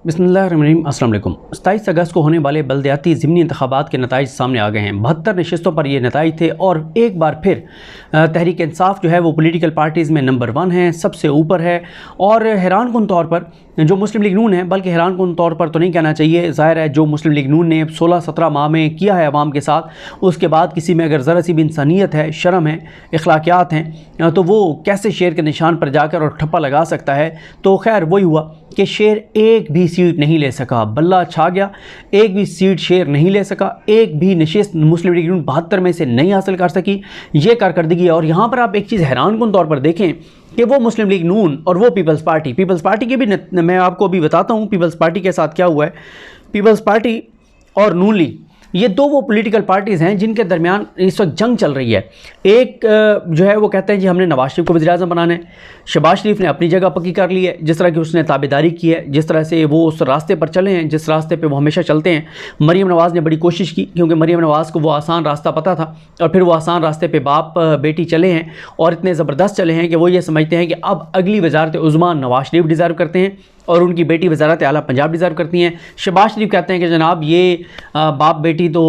बिस्मिल्लाहिर्रहमानिर्रहीम। अस्सलाम वालेकुम। 27 अगस्त को होने वाले बल्दियाती ज़िमनी इंतखाबात के नताइज सामने आ गए हैं। 72 नशस्तों पर ये नताइज थे और एक बार फिर तहरीक इंसाफ जो है वो पॉलिटिकल पार्टीज़ में नंबर 1 है, सबसे ऊपर है। और हैरानकुन तौर पर जो मुस्लिम लीग नून है, बल्कि हैरानकुन तौर पर तो नहीं कहना चाहिए, ज़ाहिर है जो मुस्लिम लीग नून ने 16-17 माह में किया है अवाम के साथ, उसके बाद किसी में अगर ज़रा सी भी इंसानियत है, शर्म है, अखलाकियात हैं, तो वो कैसे शेर के निशान पर जाकर और ठप्पा लगा सकता है। तो खैर वही हुआ कि शेर एक भी सीट नहीं ले सका, बल्ला छा गया। एक भी सीट शेर नहीं ले सका, एक भी नशिस्त मुस्लिम लीग नून 72 में से नहीं हासिल कर सकी। ये कारकर्दगी है। और यहाँ पर आप एक चीज़ हैरानकुन तौर पर देखें कि वो मुस्लिम लीग नून और वो पीपल्स पार्टी के भी मैं आपको अभी बताता हूँ पीपल्स पार्टी के साथ क्या हुआ है। पीपल्स पार्टी और नून लीग, ये दो वो पॉलिटिकल पार्टीज़ हैं जिनके दरमियान इस वक्त जंग चल रही है। एक जो है वो कहते हैं जी हमने नवाज शरीफ को वज़ीर-ए-आज़म बनाना है। शहबाज शरीफ ने अपनी जगह पक्की कर ली है, जिस तरह की उसने ताबेदारी की है, जिस तरह से वो उस रास्ते पर चले हैं जिस रास्ते पे वो हमेशा चलते हैं। मरीम नवाज़ ने बड़ी कोशिश की, क्योंकि मरीम नवाज़ को वो आसान रास्ता पता था, और फिर वो आसान रास्ते पर बाप बेटी चले हैं और इतने ज़बरदस्त चले हैं कि वो ये समझते हैं कि अब अगली वज़ारत उज़्मा नवाज शरीफ डिज़र्व करते हैं और उनकी बेटी वज़ारत आला पंजाब डिज़र्व करती हैं। शहबाज शरीफ कहते हैं कि जनाब ये बाप बेटी तो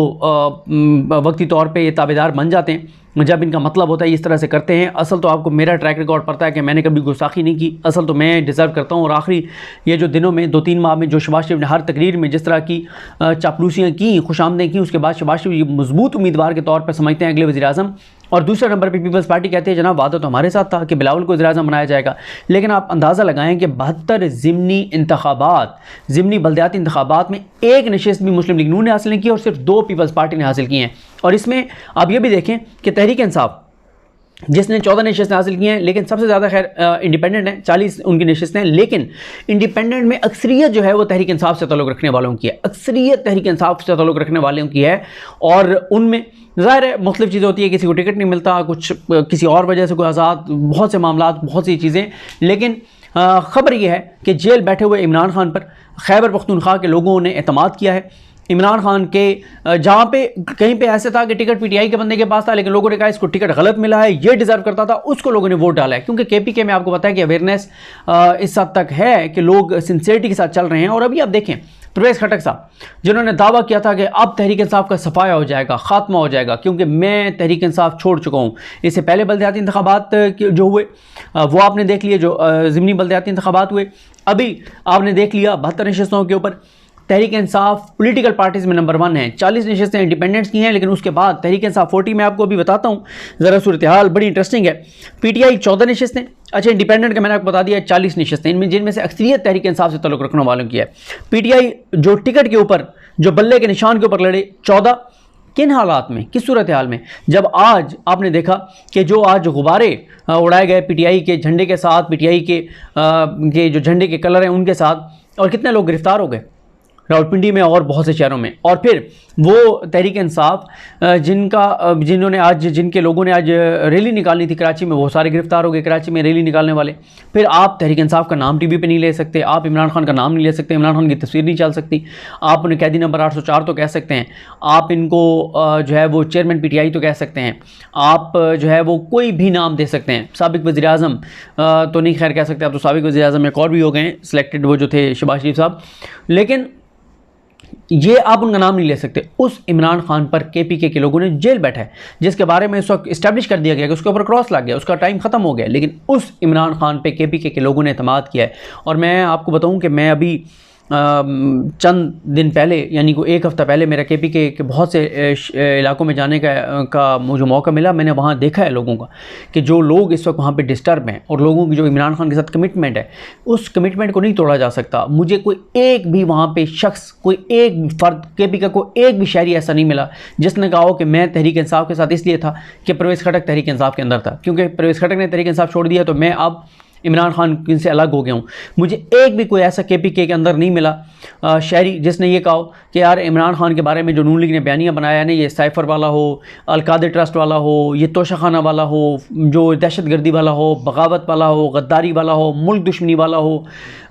वक्ती तौर पे ये ताबेदार बन जाते हैं जब इनका मतलब होता है इस तरह से करते हैं। असल तो आपको मेरा ट्रैक रिकॉर्ड पता है कि मैंने कभी गुस्ताखी नहीं की, असल तो मैं डिज़र्व करता हूँ। और आखिरी ये जो दिनों में 2-3 माह में जो शहबाज शरीफ ने हर तकरीर में जिस तरह की चापलूसियाँ की, खुशामदें की, उसके बाद शहबाज शरीफ मजबूत उम्मीदवार के तौर पर समझते हैं अगले वज़ीर-ए-आज़म। और दूसरे नंबर पे पीपल्स पार्टी कहती है जनाब वादा तो हमारे साथ था कि बिलावल को वज़ीर-ए-आज़म बनाया जाएगा। लेकिन आप अंदाज़ा लगाएं कि 72 ज़िमनी बल्दियाती इंतखाबात में एक नशिस्त भी मुस्लिम लीग नून ने हासिल नहीं की और सिर्फ 2 पीपल्स पार्टी ने हासिल की हैं। और इसमें आप ये भी देखें कि तहरीक इंसाफ जिसने 14 नशिस्तें हासिल की हैं, लेकिन सबसे ज़्यादा खैर इंडिपेंडेंट हैं, 40 उनकी नशिस्तें हैं। लेकिन इंडिपेंडेंट में अक्सरियत जो है वो तहरीक इंसाफ से ताल्लुक़ रखने वालों की है, अक्सरियत तहरीक इंसाफ से ताल्लुक़ रखने वालों की है। और उनमें ज़ाहिर है मुख्तलिफ़ चीज़ें होती है, किसी को टिकट नहीं मिलता, कुछ किसी और वजह से कोई आज़ाद, बहुत से मामला, बहुत सी चीज़ें। लेकिन ख़बर यह है कि जेल बैठे हुए इमरान खान पर खैबर पख्तूनख्वा के लोगों ने एतमाद किया है। इमरान खान के जहाँ पे कहीं पे ऐसे था कि टिकट पीटीआई के बंदे के पास था, लेकिन लोगों ने कहा इसको टिकट गलत मिला है, ये डिज़र्व करता था, उसको लोगों ने वोट डाला है। क्योंकि केपीके में आपको पता है कि अवेयरनेस इस हद तक है कि लोग सिंसियरिटी के साथ चल रहे हैं। और अभी आप देखें परवेज़ खटक साहब जिन्होंने दावा किया था कि अब तहरीक इंसाफ का सफाया हो जाएगा, ख़ात्मा हो जाएगा, क्योंकि मैं तहरीक इंसाफ छोड़ चुका हूँ। इससे पहले बल्दियाती इंतखाबात जो हुए वो आपने देख लिए, जो ज़िमनी बल्दियाती इंतखाबात हुए, अभी आपने देख लिया 72 नशिस्तों के ऊपर तहरीक इंसाफ पॉलिटिकल पार्टीज़ में नंबर 1 है। 40 नशिस्तें इंडिपेंडेंट्स की हैं, लेकिन उसके बाद तहरीक इंसाफ 40 में आपको अभी बताता हूँ ज़रा सूरत हाल बड़ी इंटरेस्टिंग है। पीटीआई 14 नशिस्तें, अच्छा इंडिपेंडेंट का मैंने आपको बता दिया 40 नशिस्तें, इनमें जिनमें से अक्सरियत तहरीक इंसाफ से ताल्लुक़ रखने वालों की है। पीटीआई जो टिकट के ऊपर, जो बल्ले के निशान के ऊपर लड़े 14, किन हालात में, किस सूरत हाल में, जब आज आपने देखा कि जो आज गुब्बारे उड़ाए गए पीटीआई के झंडे के साथ, पीटीआई के जो झंडे के कलर हैं उनके साथ, और कितने लोग गिरफ्तार हो गए रावलपिंडी में और बहुत से शहरों में। और फिर वो तहरीक इंसाफ जिनके लोगों ने आज रैली निकालनी थी कराची में, वो सारे गिरफ्तार हो गए कराची में रैली निकालने वाले। फिर आप तहरीक इंसाफ का नाम टीवी पे नहीं ले सकते, आप इमरान खान का नाम नहीं ले सकते, इमरान खान की तस्वीर नहीं चल सकती, आप उन्हें कैदी नंबर 804 तो कह सकते हैं, आप इनको जो है वो चेयरमैन पीटीआई तो कह सकते हैं, आप जो है वो कोई भी नाम दे सकते हैं। साबिक वज़ीर-ए-आज़म तो नहीं खैर कह सकते, अब तो साबिक वज़ीर-ए-आज़म एक और भी हो गए हैं सिलेक्टेड, वो जो थे शहबाज शरीफ साहब, लेकिन ये आप उनका नाम नहीं ले सकते। उस इमरान खान पर केपीके के लोगों ने जेल बैठा है, जिसके बारे में इस वक्त इस्टेब्लिश कर दिया गया कि उसके ऊपर क्रॉस लग गया, उसका टाइम ख़त्म हो गया, लेकिन उस इमरान खान पे केपीके के लोगों ने एतमाद किया है। और मैं आपको बताऊं कि मैं अभी चंद दिन पहले, यानी को एक हफ़्ता पहले, मेरा केपीके के बहुत से इलाकों में जाने का मुझे मौका मिला। मैंने वहाँ देखा है लोगों का कि जो लोग इस वक्त वहाँ पे डिस्टर्ब हैं, और लोगों की जो इमरान खान के साथ कमिटमेंट है, उस कमिटमेंट को नहीं तोड़ा जा सकता। मुझे कोई एक भी वहाँ पे शख्स, कोई एक भी फ़र्द, केपीके को एक भी शहरी ऐसा नहीं मिला जिसने कहा हो कि मैं तहरीक इंसाफ के साथ इसलिए था कि परवेज़ खटक तहरीक इंसाफ के अंदर था, क्योंकि परवेज़ खटक ने तहरीक इंसाफ छोड़ दिया तो मैं अब इमरान खान से अलग हो गया हूँ। मुझे एक भी कोई ऐसा केपीके के अंदर नहीं मिला शहरी जिसने ये कहा कि यार इमरान खान के बारे में जो नून लीग ने बयानिया बनाया है ना, ये साइफ़र वाला हो, अलकादर ट्रस्ट वाला हो, ये तोशाखाना वाला हो, जो दहशतगर्दी वाला हो, बगावत वाला हो, गद्दारी वाला हो, मुल्क दुश्मनी वाला हो,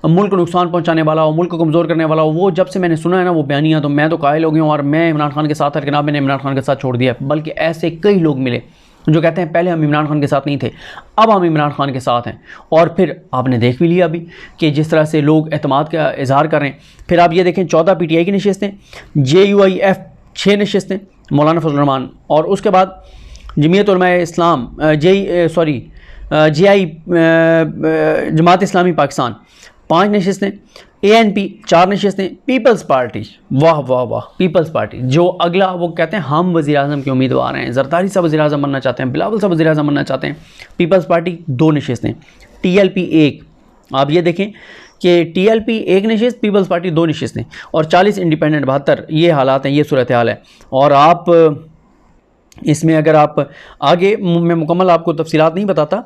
मुल्क को नुकसान पहुँचाने वाला हो, मुल्क को कमज़ोर करने वाला हो, वो जब से मैंने सुना है ना वो बयानिया, तो मैं तो कायल हो गया हूँ और मैं इमरान खान के साथ हर जनाब मैंने इमरान खान के साथ छोड़ दिया। बल्कि ऐसे कई लोग मिले जो कहते हैं पहले हम इमरान खान के साथ नहीं थे, अब हम इमरान खान के साथ हैं। और फिर आपने देख भी लिया अभी कि जिस तरह से लोग एतमाद का इजहार कर रहे हैं। फिर आप ये देखें 14 PTI की नशिस्तें, JUIF 6 नशिस्तें मौलाना फजल रहमान, और उसके बाद जमीयत उलमाए इस्लाम JI Jamaat Islami Pakistan 5 नशिस्तें, ANP 4 नशिस्तें, peoples party, वाह वाह वाह, पीपल्स पार्टी जो अगला वो कहते हैं हम वज़ीर आज़म के उम्मीदवार हैं, जरदारी साहब वज़ीर आज़म बनना चाहते हैं, बिलावल साहब वज़ीर आज़म बनना चाहते हैं, पीपल्स पार्टी 2 नशिस्तें, TLP 1। आप ये देखें कि TLP 1 नशिस्त, पीपल्स पार्टी 2 नशिस्तें, और 40 इंडिपेंडेंट 72। ये हालात हैं, ये सूरत हाल है। और आप इसमें अगर आप आगे, मैं मुकम्मल आपको तफसीलात नहीं बताता,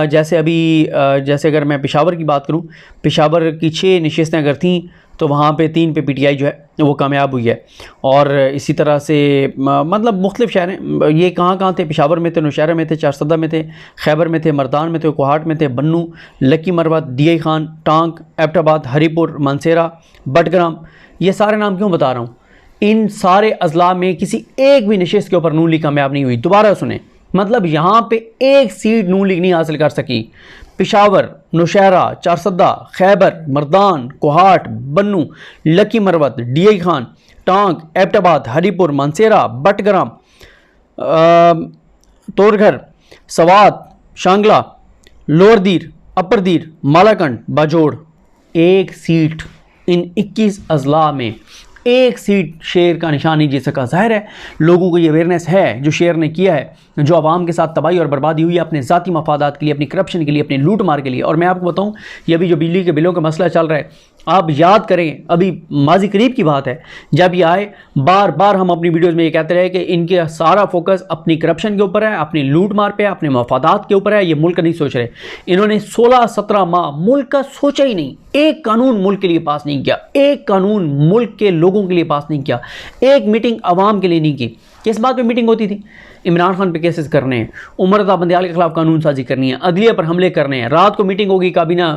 जैसे अभी जैसे अगर मैं पेशावर की बात करूं, पेशावर की 6 नशिस्तें अगर थीं तो वहाँ पे 3 पे PTI जो है वो कामयाब हुई है। और इसी तरह से मतलब मुख्तलिफ शहर, ये कहाँ थे, पेशावर में थे, नौशहरा में थे, चारसदा में थे, खैबर में थे, मर्दान में थे, कोहाट में थे, बन्नू, लकी मरवत, DI खान, टांक, एबटाबाद, हरीपुर, मानसेरा, बटग्राम। ये सारे नाम क्यों बता रहा हूँ? इन सारे अजला में किसी एक भी नशिस्त के ऊपर नून लीग कामयाब नहीं हुई। दोबारा सुने, मतलब यहाँ पे एक सीट नून लीग नहीं हासिल कर सकी। Peshawar, Nowshera, Charsadda, Khyber, Mardan, Kohat, Bannu, Lakki Marwat, DI Khan, Tank, Abbottabad, Haripur, Mansehra, Battagram, Torghar, Swat, Shangla, lower Dir, upper दीर, मालाकंड, बाजोड़। एक सीट इन 21 अजला में, एक सीट शेर का निशान नहीं जीत सका। जाहिर है लोगों को ये अवेयरनेस है जो शेर ने किया है, जो आवाम के साथ तबाही और बर्बादी हुई है अपने ज़ाती मफादात के लिए, अपनी करप्शन के लिए, अपनी लूट मार के लिए। और मैं आपको बताऊं, ये अभी जो बिजली के बिलों का मसला चल रहा है, आप याद करें, अभी माजी करीब की बात है, जब ये आए बार बार हम अपनी वीडियोज़ में ये कहते रहे कि इनके सारा फोकस अपनी करप्शन के ऊपर है, अपनी लूट मार पे है, अपने मफादात के ऊपर है, ये मुल्क नहीं सोच रहे। इन्होंने 16-17 माह मुल्क का सोचा ही नहीं, एक कानून मुल्क के लिए पास नहीं किया, एक कानून मुल्क के लोगों के लिए पास नहीं किया, एक मीटिंग आवाम के लिए नहीं की। किस बात पे मीटिंग होती थी? इमरान खान पे केसेस करने हैं, उमर अता बंदियाल के खिलाफ कानून साजी करनी है, अदलिया पर हमले करने हैं, रात को मीटिंग होगी काबीना,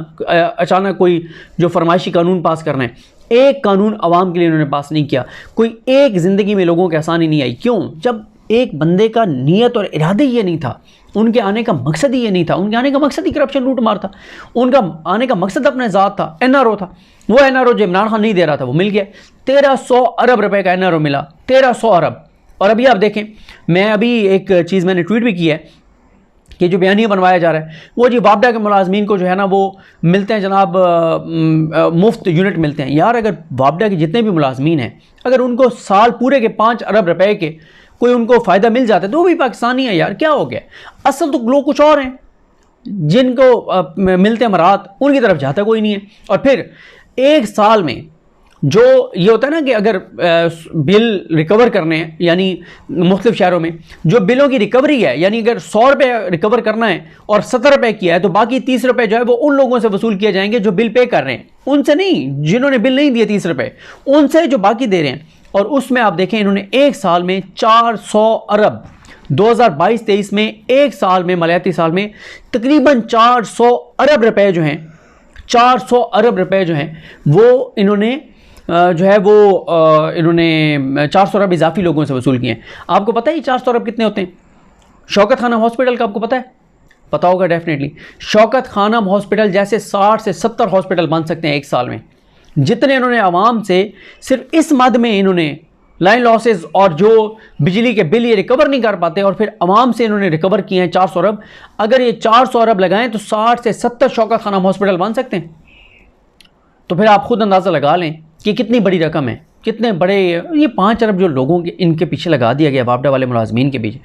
अचानक कोई जो फरमाइशी कानून पास करना है। एक कानून आवाम के लिए उन्होंने पास नहीं किया। कोई एक ज़िंदगी में लोगों की आसानी नहीं आई। क्यों? जब एक बंदे का नीयत और इरादे ये नहीं था, उनके आने का मकसद ही ये नहीं था, उनके आने का मकसद ही करप्शन लूट मार था, उनका आने का मकसद अपने ज़ात था, NRO था। वो NRO जो इमरान खान नहीं दे रहा था वो मिल गया। 1300 अरब रुपए का NRO मिला, 1300 अरब। और अभी आप देखें, मैं अभी एक चीज़ मैंने ट्वीट भी की है कि जो बयानिया बनवाया जा रहा है, वो जी वापडा के मुलाजमीन को जो है ना वो मिलते हैं जनाब, मुफ्त यूनिट मिलते हैं। यार अगर वापडा के जितने भी मुलाजमीन हैं, अगर उनको साल पूरे के 5 अरब रुपए के कोई उनको फ़ायदा मिल जाता है तो वो भी पाकिस्तानी है। यार क्या हो गया? असल तो लोग कुछ और हैं, जिनको मिलते हैं मरात, उनकी तरफ जाता कोई नहीं है। और फिर एक साल में जो ये होता है ना कि अगर बिल रिकवर करने हैं, यानी मुख्तलिफ शहरों में जो बिलों की रिकवरी है, यानी अगर 100 रुपये रिकवर करना है और 70 रुपये किया है तो बाकी 30 रुपये जो है वो उन लोगों से वसूल किए जाएंगे जो बिल पे कर रहे हैं, उनसे नहीं जिन्होंने बिल नहीं दिए 30 रुपये, उनसे जो बाकी दे रहे हैं। और उसमें आप देखें इन्होंने एक साल में 400 अरब 2022-23 में एक साल में, मलयाती साल में तकरीबन 400 अरब रुपए जो हैं, 400 अरब रुपए जो हैं वो इन्होंने जो है वो इन्होंने 400 अरब इजाफी लोगों से वसूल किए हैं। आपको पता है ये 400 अरब कितने होते हैं? शौकत खानम हॉस्पिटल का आपको पता है? पता होगा डेफिनेटली। शौकत खानम हॉस्पिटल जैसे 60 से 70 हॉस्पिटल बन सकते हैं एक साल में। जितने इन्होंने आवाम से सिर्फ इस मद में इन्होंने लाइन लॉसेस और जो बिजली के बिल ये रिकवर नहीं कर पाते और फिर आवाम से इन्होंने रिकवर किए हैं 400 अरब। अगर ये 400 अरब लगाएं तो 60 से 70 शौकत खानम हॉस्पिटल बन सकते हैं। तो फिर आप खुद अंदाज़ा लगा लें कि कितनी बड़ी रकम है, कितने बड़े ये 5 अरब जो लोगों के इनके पीछे लगा दिया गया वापडा वाले मुलाजमीन के पीछे।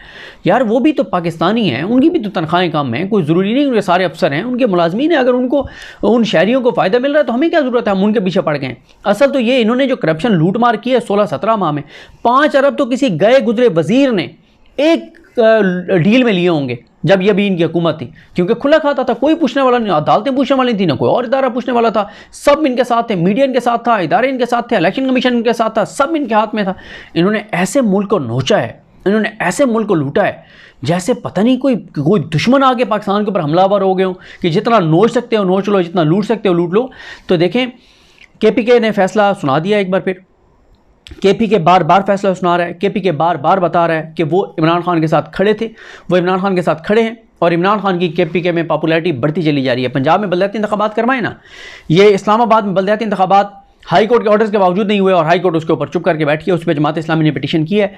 यार वो भी तो पाकिस्तानी हैं, उनकी भी तो तनख्वाहें कम हैं, कोई ज़रूरी नहीं उनके सारे अफसर हैं, उनके मुलाजमीन हैं। अगर उनको उन शहरियों को फ़ायदा मिल रहा है तो हमें क्या ज़रूरत है हम उनके पीछे पड़ गए। असल तो ये इन्होंने जो करप्शन लूट मार की है 16-17 माह में, 5 अरब तो किसी गए गुजरे वज़ीर ने एक डील में लिए होंगे जब ये भी इनकी हुकूमत थी, क्योंकि खुला खाता था, कोई पूछने वाला नहीं, अदालतें पूछने वाली थी, ना कोई और इदारा पूछने वाला था, सब इनके साथ थे, मीडिया इनके साथ था, इदारे इनके साथ थे, इलेक्शन कमीशन इनके साथ था, सब इनके हाथ में था। इन्होंने ऐसे मुल्क को नोचा है, इन्होंने ऐसे मुल्क को लूटा है जैसे पता नहीं कोई दुश्मन आके पाकिस्तान के ऊपर हमलावर हो गए हो कि जितना नोच सकते हो नोच लो, जितना लूट सकते हो लूट लो। तो देखें KPK ने फैसला सुना दिया एक बार फिर, KP के बार बार फैसला सुना रहा है, KP के बार बार बता रहा है कि वो इमरान खान के साथ खड़े थे, वो इमरान खान के साथ खड़े हैं और इमरान खान की KPK में पॉपुलैरिटी बढ़ती चली जा रही है। पंजाब में बलदियाती इंतखाबात करवाए ना, ये इस्लामाबाद में बलदियाती इंतखाबात हाई कोर्ट के ऑर्डर्स के बावजूद नहीं हुए और हाई कोर्ट उसके ऊपर चुप करके बैठी है। उस पर जमात इस्लामी ने पिटीशन की है।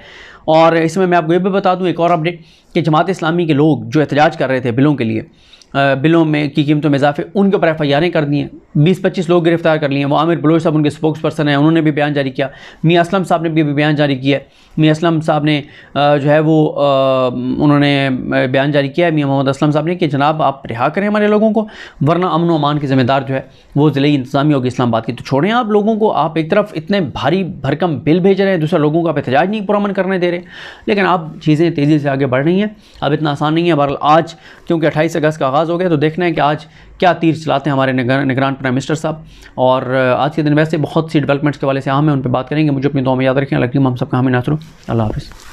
और इसमें मैं आपको ये भी बता दूं एक और अपडेट कि जमात इस्लामी के लोग जो एहतजाज कर रहे थे बिलों के लिए, बिलों में की कीमतों में इजाफे, उनके ऊपर FIR कर दी हैं, 20-25 लोग गिरफ्तार कर लिए हैं। वो आमिर बलोच साहब उनके स्पोक्स पर्सन हैं, उन्होंने भी बयान जारी किया। मियां असलम साहब ने भी बयान जारी किया है। मियां असलम साहब ने जो है वो उन्होंने बयान जारी किया है, मियां मोहम्मद असलम साहब ने, कि जनाब आप रिहा करें हमारे लोगों को, वरना अमन व अमान की ज़िम्मेदार जो है वो ज़िले इंतज़ामिया होगी इस्लामाबाद की। तो छोड़ें आप लोगों को, आप एक तरफ इतने भारी भरकम बिल भेज रहे हैं, दूसरा लोगों को आप एहतजाज नहीं पुरअमन करने दे रहे, लेकिन आप चीज़ें तेज़ी से आगे बढ़ रही हैं। अब इतना आसान नहीं है। बहरहाल आज क्योंकि 28 अगस्त का आगाज़ हो गया, तो देखना है कि आज क्या तीर चलाते हैं हमारे निगरान प्राइम मिनिस्टर साहब। और आज के दिन वैसे बहुत सी डेवलपमेंट्स के वाले से अहम है, उन पर बात करेंगे। मुझे अपनी दुआ में याद रखें। अल्लाह हम सबका हामी नासर। अल्लाह हाफ़िज़।